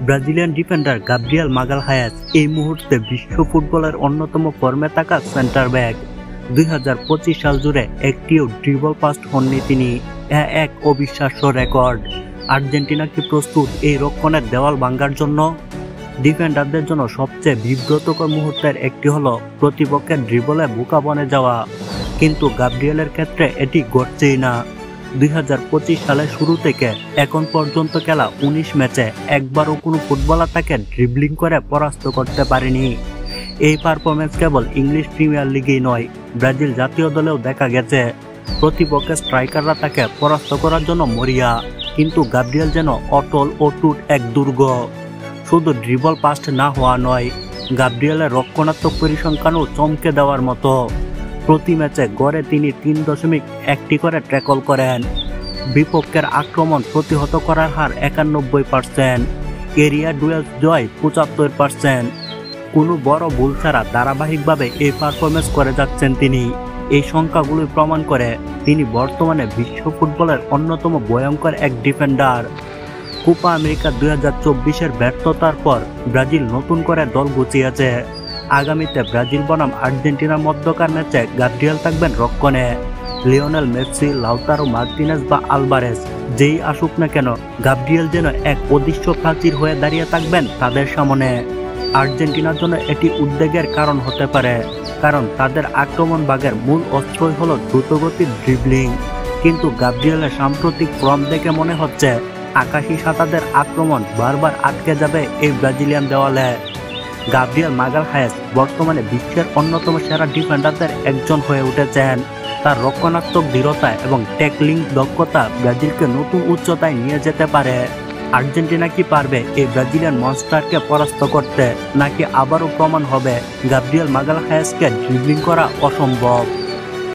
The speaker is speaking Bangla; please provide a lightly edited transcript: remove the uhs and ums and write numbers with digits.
ব্রাজিলিয়ান ডিফেন্ডার গাব্রিয়েল মাগালহায়েস এই মুহূর্তে বিশ্ব ফুটবলের অন্যতম ফর্মে থাকা সেন্টার ব্যাক। 2025 সাল জুড়ে একটিও ড্রিবল পাস হননি তিনি। এক অবিশ্বাস্য রেকর্ড। আর্জেন্টিনা কি প্রস্তুত এই রক্ষণের দেওয়াল ভাঙার জন্য? ডিফেন্ডারদের জন্য সবচেয়ে বিব্রতকর মুহূর্তের একটি হলো প্রতিপক্ষের ড্রিবলে বোকা বনে যাওয়া, কিন্তু গাব্রিয়েলের ক্ষেত্রে এটি ঘটছেই না। 2025 সালের শুরু থেকে এখন পর্যন্ত খেলা 19 ম্যাচে একবারও কোনো ফুটবলার তাকে ড্রিবলিং করে পরাস্ত করতে পারেনি। এই পারফরমেন্স কেবল ইংলিশ প্রিমিয়ার লিগেই নয়, ব্রাজিল জাতীয় দলেও দেখা গেছে। প্রতিপক্ষের স্ট্রাইকাররা তাকে পরাস্ত করার জন্য মরিয়া, কিন্তু গাব্রিয়েল যেন অটল অটুট এক দুর্গ। শুধু ড্রিবল পাস্ট না হওয়া নয়, গাব্রিয়েলের রক্ষণাত্মক পরিসংখ্যানও চমকে দেওয়ার মতো। প্রতি ম্যাচে গড়ে তিনি 3.1টি করে ট্যাকল করেন। বিপক্ষের আক্রমণ প্রতিহত করার হার 91%, এরিয়া ডুয়েলস জয় 75%। কোনো বড় ভুল ছাড়া ধারাবাহিকভাবে এই পারফরমেন্স করে যাচ্ছেন তিনি। এই সংখ্যাগুলোই প্রমাণ করে তিনি বর্তমানে বিশ্ব ফুটবলের অন্যতম ভয়ঙ্কর এক ডিফেন্ডার। কোপা আমেরিকা 2024-এর ব্যর্থতার পর ব্রাজিল নতুন করে দল গুছিয়েছে। আগামীতে ব্রাজিল বনাম আর্জেন্টিনার মধ্যকার ম্যাচে গাব্রিয়েল থাকবেন রক্ষণে। লিওনেল মেসি, লাউতারো মার্টিনেজ বা আলভারেজ যেই আসুক না কেন, গাব্রিয়েল যেন এক অদৃশ্য প্রাচীর হয়ে দাঁড়িয়ে থাকবেন তাদের সামনে। আর্জেন্টিনার জন্য এটি উদ্বেগের কারণ হতে পারে, কারণ তাদের আক্রমণ ভাগের মূল অস্ত্রই হলো দ্রুতগতির ড্রিবলিং। কিন্তু গাব্রিয়েলের সাম্প্রতিক ফর্ম দেখে মনে হচ্ছে আকাশী সাঁতারদের আক্রমণ বারবার আটকে যাবে এই ব্রাজিলিয়ান দেওয়ালে। গাব্রিয়েল মাগালহায়েস বর্তমানে বিশ্বের অন্যতম সেরা ডিফেন্ডারদের একজন হয়ে উঠেছেন। তার রক্ষণাত্মক দৃঢ়তা এবং ট্যাকলিং দক্ষতা ব্রাজিলকে নতুন উচ্চতায় নিয়ে যেতে পারে। আর্জেন্টিনা কি পারবে এই ব্রাজিলিয়ান মনস্টারকে পরাস্ত করতে, নাকি আবারও প্রমাণ হবে গাব্রিয়েল মাগালহায়েসকে ড্রিবলিং করা অসম্ভব?